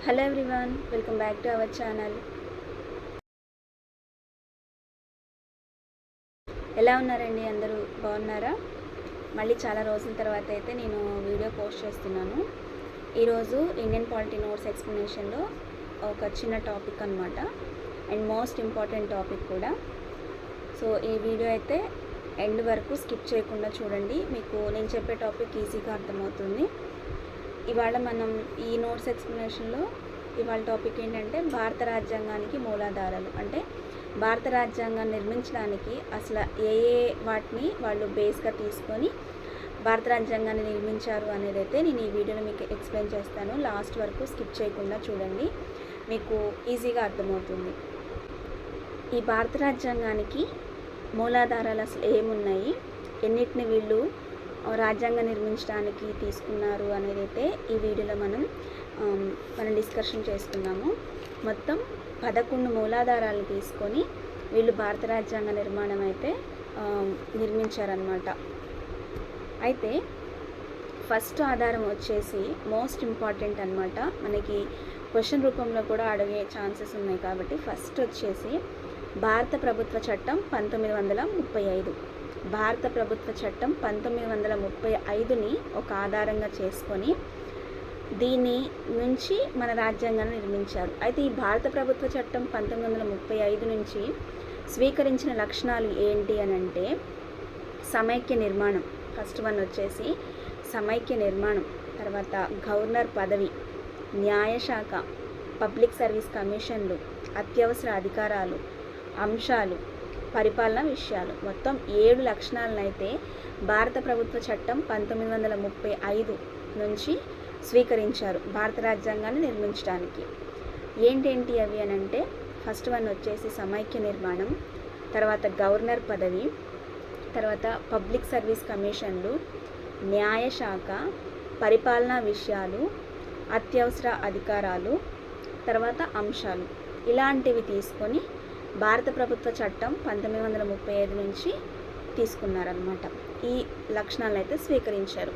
Hello everyone, welcome back to our channel. ఎలా ఉన్నారండి? అందరూ బాగున్నారా? మళ్ళీ చాలా రోజుల తర్వాత అయితే నేను వీడియో పోస్ట్ చేస్తున్నాను. ఈరోజు ఇండియన్ పాలిటీ నోట్స్ ఎక్స్ప్లెనేషన్లో ఒక చిన్న టాపిక్ అనమాట, అండ్ మోస్ట్ ఇంపార్టెంట్ టాపిక్ కూడా. సో ఈ వీడియో అయితే ఎండ్ వరకు స్కిప్ చేయకుండా చూడండి, మీకు నేను చెప్పే టాపిక్ ఈజీగా అర్థమవుతుంది. ఇవాళ మనం ఈ నోట్స్ ఎక్స్ప్లెనేషన్లో ఇవాళ టాపిక్ ఏంటంటే భారత రాజ్యాంగానికి మూలాధారాలు. అంటే భారత రాజ్యాంగాన్ని నిర్మించడానికి అసలు ఏ వాటిని వాళ్ళు బేస్గా తీసుకొని భారత రాజ్యాంగాన్ని నిర్మించారు అనేది అయితే నేను ఈ వీడియోలో మీకు ఎక్స్ప్లెయిన్ చేస్తాను. లాస్ట్ వరకు స్కిప్ చేయకుండా చూడండి, మీకు ఈజీగా అర్థమవుతుంది. ఈ భారత రాజ్యాంగానికి మూలాధారాలు అసలు ఏమున్నాయి, ఎన్నిటిని వీళ్ళు రాజ్యాంగం నిర్మించడానికి తీసుకున్నారు అనేది అయితే ఈ వీడియోలో మనం డిస్కషన్ చేసుకున్నాము. మొత్తం 11 మూలాధారాలు తీసుకొని వీళ్ళు భారత రాజ్యాంగ నిర్మాణం అయితే నిర్మించారనమాట. అయితే ఫస్ట్ ఆధారం వచ్చేసి మోస్ట్ ఇంపార్టెంట్ అనమాట, మనకి క్వశ్చన్ రూపంలో కూడా అడిగే ఛాన్సెస్ ఉన్నాయి కాబట్టి ఫస్ట్ వచ్చేసి భారత ప్రభుత్వ చట్టం 1935. భారత ప్రభుత్వ చట్టం 1935ని ఒక ఆధారంగా చేసుకొని దీని నుంచి మన రాజ్యాంగాన్ని నిర్మించారు. అయితే ఈ భారత ప్రభుత్వ చట్టం 1935 నుంచి స్వీకరించిన లక్షణాలు ఏంటి అని అంటే సమైక్య నిర్మాణం. ఫస్ట్ వన్ వచ్చేసి సమైక్య నిర్మాణం, తర్వాత గవర్నర్ పదవి, న్యాయశాఖ, పబ్లిక్ సర్వీస్ కమిషన్లు, అత్యవసర అధికారాలు, అంశాలు, పరిపాలన విషయాలు. మొత్తం 7 లక్షణాలను అయితే భారత ప్రభుత్వ చట్టం 1935 నుంచి స్వీకరించారు భారత రాజ్యాంగాన్ని నిర్మించడానికి. ఏంటేంటి అవి అని అంటే ఫస్ట్ వన్ వచ్చేసి సమైక్య నిర్మాణం, తర్వాత గవర్నర్ పదవి, తర్వాత పబ్లిక్ సర్వీస్ కమిషన్లు, న్యాయశాఖ, పరిపాలనా విషయాలు, అత్యవసర అధికారాలు, తర్వాత అంశాలు. ఇలాంటివి తీసుకొని భారత ప్రభుత్వ చట్టం 1935 నుంచి తీసుకున్నారనమాట. ఈ లక్షణాలను అయితే స్వీకరించారు.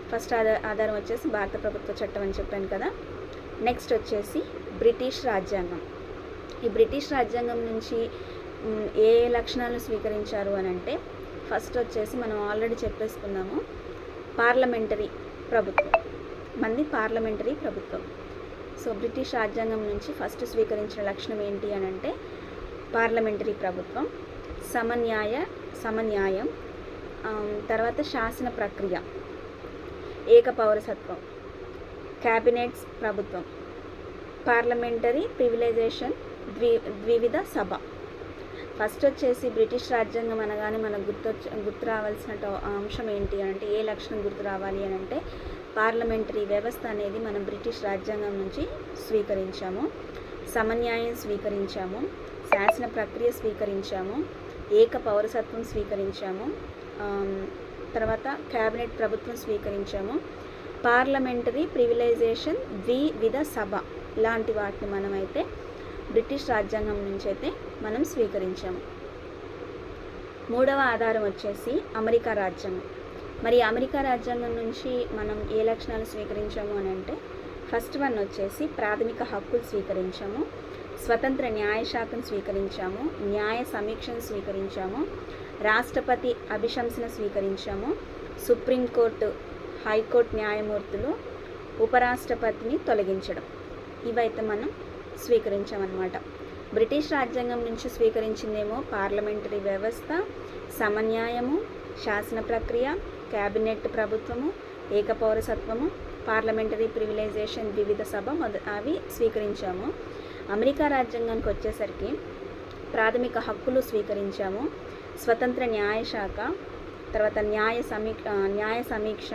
ఫస్ట్ ఆధారం వచ్చేసి భారత ప్రభుత్వ చట్టం అని చెప్పాను కదా. నెక్స్ట్ వచ్చేసి బ్రిటిష్ రాజ్యాంగం. ఈ బ్రిటిష్ రాజ్యాంగం నుంచి ఏ లక్షణాలను స్వీకరించారు అని అంటే ఫస్ట్ వచ్చేసి మనం ఆల్రెడీ చెప్పేసుకున్నాము, పార్లమెంటరీ ప్రభుత్వం. మంది పార్లమెంటరీ ప్రభుత్వం. సో బ్రిటిష్ రాజ్యాంగం నుంచి ఫస్ట్ స్వీకరించిన లక్షణం ఏంటి అని అంటే పార్లమెంటరీ ప్రభుత్వం, సమన్యాయం, తర్వాత శాసన ప్రక్రియ, ఏక పౌరసత్వం, క్యాబినెట్స్ ప్రభుత్వం, పార్లమెంటరీ ప్రివిలైజేషన్, ద్వివిధ సభ. ఫస్ట్ వచ్చేసి బ్రిటిష్ రాజ్యాంగం అనగానే మనకు గుర్తు రావాల్సిన అంశం ఏంటి అని అంటే, ఏ లక్షణం గుర్తు రావాలి అని అంటే పార్లమెంటరీ వ్యవస్థ అనేది మనం బ్రిటిష్ రాజ్యాంగం నుంచి స్వీకరించాము, సమన్యాయం స్వీకరించాము, శాసన ప్రక్రియ స్వీకరించాము, ఏక పౌరసత్వం స్వీకరించాము, తర్వాత క్యాబినెట్ ప్రభుత్వం స్వీకరించాము, పార్లమెంటరీ ప్రివిలైజేషన్, ద్వివిధ సభ ఇలాంటి వాటిని మనమైతే బ్రిటిష్ రాజ్యాంగం నుంచి అయితే మనం స్వీకరించాము. మూడవ ఆధారం వచ్చేసి అమెరికా రాజ్యాంగం. మరి అమెరికా రాజ్యాంగం నుంచి మనం ఏ లక్షణాలు స్వీకరించాము అని అంటే ఫస్ట్ వన్ వచ్చేసి ప్రాథమిక హక్కులు స్వీకరించాము, స్వతంత్ర న్యాయశాఖను స్వీకరించాము, న్యాయ సమీక్షను స్వీకరించాము, రాష్ట్రపతి అభిశంసన స్వీకరించాము, సుప్రీంకోర్టు, హైకోర్టు న్యాయమూర్తులు, ఉపరాష్ట్రపతిని తొలగించడం. ఇవైతే మనం స్వీకరించామన్నమాట. బ్రిటిష్ రాజ్యాంగం నుంచి స్వీకరించిందేమో పార్లమెంటరీ వ్యవస్థ, సమన్యాయము, శాసన ప్రక్రియ, క్యాబినెట్ ప్రభుత్వము, ఏక పౌరసత్వము, పార్లమెంటరీ ప్రివిలైజేషన్, ద్వివిధ సభ అవి స్వీకరించాము. అమెరికా రాజ్యాంగానికి వచ్చేసరికి ప్రాథమిక హక్కులు స్వీకరించాము, స్వతంత్ర న్యాయశాఖ, తర్వాత న్యాయ సమీక్ష,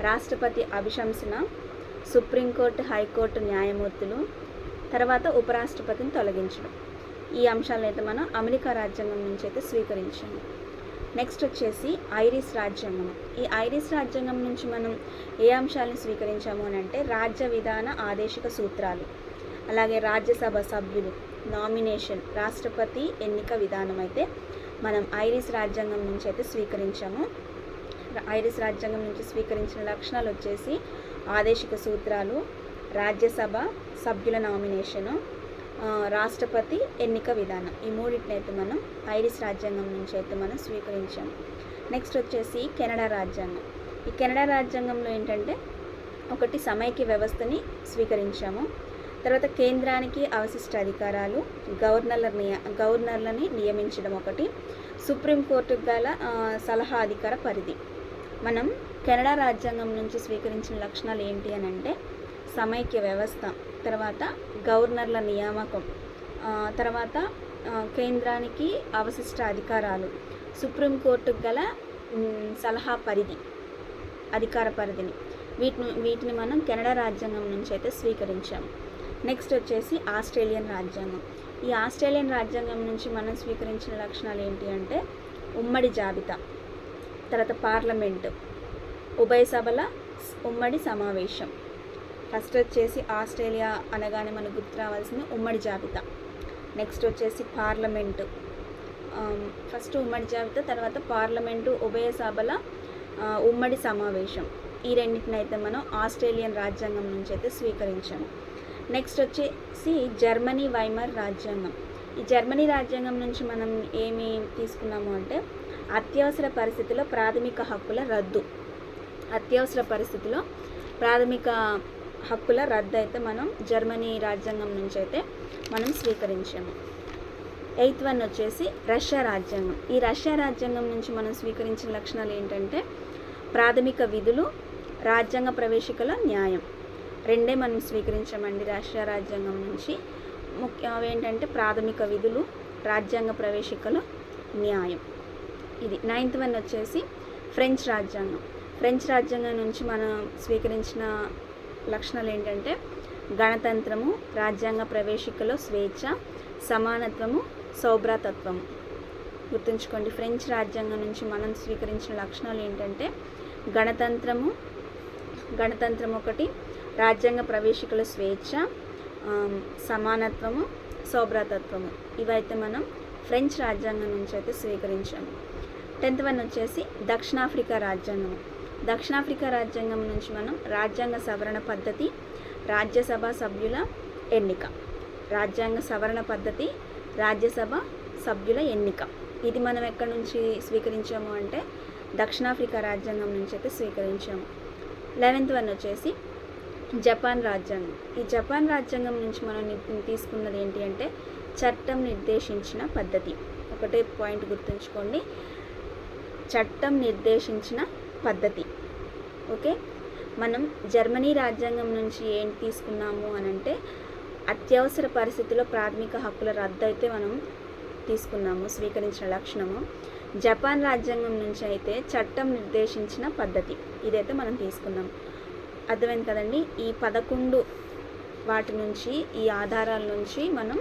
రాష్ట్రపతి అభిశంసన, సుప్రీంకోర్టు, హైకోర్టు న్యాయమూర్తులు, తర్వాత ఉపరాష్ట్రపతిని తొలగించడం. ఈ అంశాలను అయితే మనం అమెరికా రాజ్యాంగం నుంచి అయితే స్వీకరించాము. నెక్స్ట్ వచ్చేసి ఐరిష్ రాజ్యాంగం. ఈ ఐరిష్ రాజ్యాంగం నుంచి మనం ఏ అంశాలను స్వీకరించాము అని అంటే రాజ్య విధాన ఆదేశిక సూత్రాలు, అలాగే రాజ్యసభ సభ్యులు, నామినేషన్, రాష్ట్రపతి ఎన్నిక విధానం అయితే మనం ఐరిష్ రాజ్యాంగం నుంచి అయితే స్వీకరించాము. ఐరిష్ రాజ్యాంగం నుంచి స్వీకరించిన లక్షణాలు వచ్చేసి ఆదేశిక సూత్రాలు, రాజ్యసభ సభ్యుల నామినేషను, రాష్ట్రపతి ఎన్నిక విధానం, ఈ మూడింటిని అయితే మనం ఐరిష్ రాజ్యాంగం నుంచి అయితే మనం స్వీకరించాము. నెక్స్ట్ వచ్చేసి కెనడా రాజ్యాంగం. ఈ కెనడా రాజ్యాంగంలో ఏంటంటే ఒకటి సమైక్య వ్యవస్థని స్వీకరించాము. తర్వాత కేంద్రానికి అవశిష్ట అధికారాలు, గవర్నర్లని నియమించడం ఒకటి, సుప్రీంకోర్టుకు గల సలహా అధికార పరిధి. మనం కెనడా రాజ్యాంగం నుంచి స్వీకరించిన లక్షణాలు ఏంటి అని అంటే సమైక్య వ్యవస్థ, తర్వాత గవర్నర్ల నియామకం, తర్వాత కేంద్రానికి అవశిష్ట అధికారాలు, సుప్రీంకోర్టుకు గల సలహా పరిధి, అధికార పరిధిని, వీటిని మనం కెనడా రాజ్యాంగం నుంచి అయితే స్వీకరించాము. నెక్స్ట్ వచ్చేసి ఆస్ట్రేలియన్ రాజ్యాంగం. ఈ ఆస్ట్రేలియన్ రాజ్యాంగం నుంచి మనం స్వీకరించిన లక్షణాలు ఏంటి అంటే ఉమ్మడి జాబితా, తర్వాత పార్లమెంటు, ఉభయ సభల ఉమ్మడి సమావేశం. ఫస్ట్ వచ్చేసి ఆస్ట్రేలియా అనగానే మనకు గుర్తు రావాల్సింది ఉమ్మడి జాబితా. నెక్స్ట్ వచ్చేసి పార్లమెంటు, ఫస్ట్ ఉమ్మడి జాబితా, తర్వాత పార్లమెంటు, ఉభయ సభల ఉమ్మడి సమావేశం. ఈ రెండింటిని అయితే మనం ఆస్ట్రేలియన్ రాజ్యాంగం నుంచి అయితే స్వీకరించాము. నెక్స్ట్ వచ్చేసి జర్మనీ వైమర్ రాజ్యాంగం. ఈ జర్మనీ రాజ్యాంగం నుంచి మనం ఏమి తీసుకున్నాము అంటే అత్యవసర పరిస్థితిలో ప్రాథమిక హక్కుల రద్దు, అత్యవసర పరిస్థితిలో ప్రాథమిక హక్కుల రద్దు అయితే మనం జర్మనీ రాజ్యాంగం నుంచి అయితే మనం స్వీకరించాము. 8th వన్ వచ్చేసి రష్యా రాజ్యాంగం. ఈ రష్యా రాజ్యాంగం నుంచి మనం స్వీకరించిన లక్షణాలు ఏంటంటే ప్రాథమిక విధులు, రాజ్యాంగ ప్రవేశికల న్యాయం. రెండే మనం స్వీకరించామండి రష్యా రాజ్యాంగం నుంచి. అవేంటంటే ప్రాథమిక విధులు, రాజ్యాంగ ప్రవేశికల న్యాయం. ఇది 9th వన్ వచ్చేసి ఫ్రెంచ్ రాజ్యాంగం. ఫ్రెంచ్ రాజ్యాంగం నుంచి మనం స్వీకరించిన లక్షణాలు ఏంటంటే గణతంత్రము, రాజ్యాంగ ప్రవేశికలో స్వేచ్ఛ, సమానత్వము, సౌభ్రాతత్వము. గుర్తుంచుకోండి, ఫ్రెంచ్ రాజ్యాంగం నుంచి మనం స్వీకరించిన లక్షణాలు ఏంటంటే గణతంత్రం ఒకటి, రాజ్యాంగ ప్రవేశికల స్వేచ్ఛ, సమానత్వము, సౌభ్రాతత్వము. ఇవైతే మనం ఫ్రెంచ్ రాజ్యాంగం నుంచి అయితే స్వీకరించాము. 10th వన్ వచ్చేసి దక్షిణాఫ్రికా రాజ్యాంగం. దక్షిణాఫ్రికా రాజ్యాంగం నుంచి మనం రాజ్యాంగ సవరణ పద్ధతి, రాజ్యసభ సభ్యుల ఎన్నిక. రాజ్యాంగ సవరణ పద్ధతి, రాజ్యసభ సభ్యుల ఎన్నిక. ఇది మనం ఎక్కడి నుంచి స్వీకరించాము అంటే దక్షిణాఫ్రికా రాజ్యాంగం నుంచి అయితే స్వీకరించాము. 11th వన్ వచ్చేసి జపాన్ రాజ్యాంగం. ఈ జపాన్ రాజ్యాంగం నుంచి మనం తీసుకున్నది ఏంటి అంటే చట్టం నిర్దేశించిన పద్ధతి. ఒకటే పాయింట్ గుర్తుంచుకోండి, చట్టం నిర్దేశించిన పద్ధతి. ఓకే, మనం జర్మనీ రాజ్యాంగం నుంచి ఏం తీసుకున్నాము అని అంటే అత్యవసర పరిస్థితుల్లో ప్రాథమిక హక్కుల రద్దు అయితే మనం తీసుకున్నాము, స్వీకరించిన లక్షణము. జపాన్ రాజ్యాంగం నుంచి అయితే చట్టం నిర్దేశించిన పద్ధతి, ఇదైతే మనం తీసుకున్నాం. అర్థమైంది కదండి. ఈ 11 వాటి నుంచి, ఈ ఆధారాల నుంచి మనం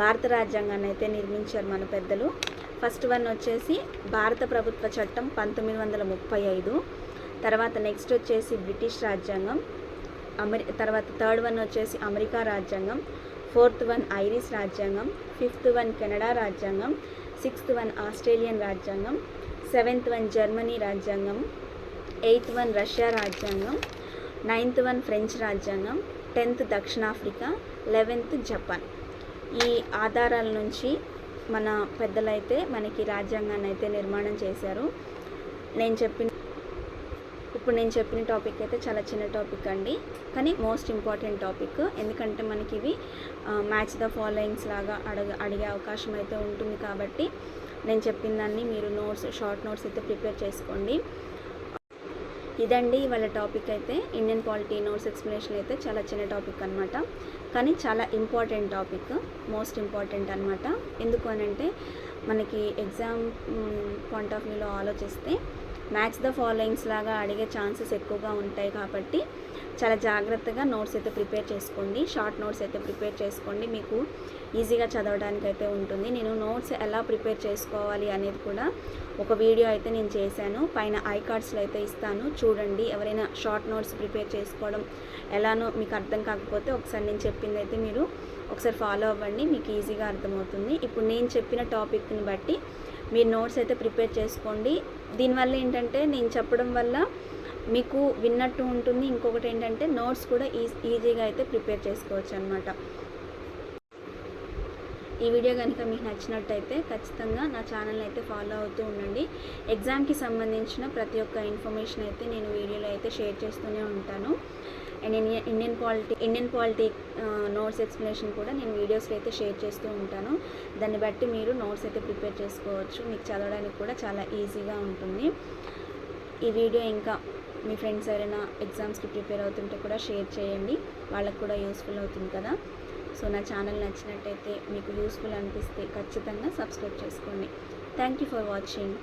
భారత రాజ్యాంగాన్ని అయితే నిర్మించారు మన పెద్దలు. ఫస్ట్ వన్ వచ్చేసి భారత ప్రభుత్వ చట్టం 1935. తర్వాత నెక్స్ట్ వచ్చేసి బ్రిటిష్ రాజ్యాంగం, తర్వాత 3rd వన్ వచ్చేసి అమెరికా రాజ్యాంగం, 4th వన్ ఐరిష్ రాజ్యాంగం, 5th వన్ కెనడా రాజ్యాంగం, 6th వన్ ఆస్ట్రేలియన్ రాజ్యాంగం, 7th వన్ జర్మనీ రాజ్యాంగం, 8th వన్ రష్యా రాజ్యాంగం, 9th వన్ ఫ్రెంచ్ రాజ్యాంగం, 10th దక్షిణాఫ్రికా, 11th జపాన్. ఈ ఆధారాల నుంచి మన పెద్దలైతే మనకి రాజ్యాంగాన్ని అయితే నిర్మాణం చేశారు. ఇప్పుడు నేను చెప్పిన టాపిక్ అయితే చాలా చిన్న టాపిక్ అండి, కానీ మోస్ట్ ఇంపార్టెంట్ టాపిక్. ఎందుకంటే మనకి ఇవి మ్యాచ్ ద ఫాలోయింగ్స్ లాగా అడిగే అవకాశం అయితే ఉంటుంది. కాబట్టి నేను చెప్పిన దాన్ని మీరు షార్ట్ నోట్స్ అయితే ప్రిపేర్ చేసుకోండి. ఇదండి ఇవాళ టాపిక్ అయితే. ఇండియన్ పాలిటీ నోట్స్ ఎక్స్ప్లెనేషన్ అయితే చాలా చిన్న టాపిక్ అనమాట, కానీ చాలా ఇంపార్టెంట్ టాపిక్, మోస్ట్ ఇంపార్టెంట్ అనమాట. ఎందుకు అని అంటే మనకి ఎగ్జామ్ పాయింట్ ఆఫ్ వ్యూలో ఆలోచిస్తే మ్యాచ్ ద ఫాలోయింగ్స్ లాగా అడిగే ఛాన్సెస్ ఎక్కువగా ఉంటాయి. కాబట్టి చాలా జాగ్రత్తగా నోట్స్ అయితే ప్రిపేర్ చేసుకోండి, షార్ట్ నోట్స్ అయితే ప్రిపేర్ చేసుకోండి, మీకు ఈజీగా చదవడానికి అయితే ఉంటుంది. నేను నోట్స్ ఎలా ప్రిపేర్ చేసుకోవాలి అనేది కూడా ఒక వీడియో అయితే నేను చేశాను, పైన ఐ కార్డ్స్లో అయితే ఇస్తాను, చూడండి. ఎవరైనా షార్ట్ నోట్స్ ప్రిపేర్ చేసుకోవడం ఎలానో మీకు అర్థం కాకపోతే ఒకసారి నేను చెప్పింది అయితే మీరు ఒకసారి ఫాలో అవ్వండి, మీకు ఈజీగా అర్థమవుతుంది. ఇప్పుడు నేను చెప్పిన టాపిక్ని బట్టి మీరు నోట్స్ అయితే ప్రిపేర్ చేసుకోండి. దీనివల్ల ఏంటంటే నేను చెప్పడం వల్ల మీకు విన్నట్టు ఉంటుంది. ఇంకొకటి ఏంటంటే నోట్స్ కూడా ఈజీగా అయితే ప్రిపేర్ చేసుకోవచ్చు అనమాట. ఈ వీడియో కనుక మీకు నచ్చినట్టయితే ఖచ్చితంగా నా ఛానల్ని అయితే ఫాలో అవుతూ ఉండండి. ఎగ్జామ్కి సంబంధించిన ప్రతి ఒక్క ఇన్ఫర్మేషన్ అయితే నేను వీడియోలో అయితే షేర్ చేస్తూనే ఉంటాను. And Indian polity notes explanation కూడా నేను వీడియోస్లో అయితే షేర్ చేస్తూ ఉంటాను. దాన్ని బట్టి మీరు నోట్స్ అయితే ప్రిపేర్ చేసుకోవచ్చు. మీకు చదవడానికి కూడా చాలా ఈజీగా ఉంటుంది. ఈ వీడియో ఇంకా మీ ఫ్రెండ్స్ ఎవరైనా ఎగ్జామ్స్కి ప్రిపేర్ అవుతుంటే కూడా షేర్ చేయండి, వాళ్ళకు కూడా యూస్ఫుల్ అవుతుంది కదా. సో నా ఛానల్ నచ్చినట్టయితే, మీకు యూస్ఫుల్ అనిపిస్తే ఖచ్చితంగా సబ్స్క్రైబ్ చేసుకోండి. Thank you for watching.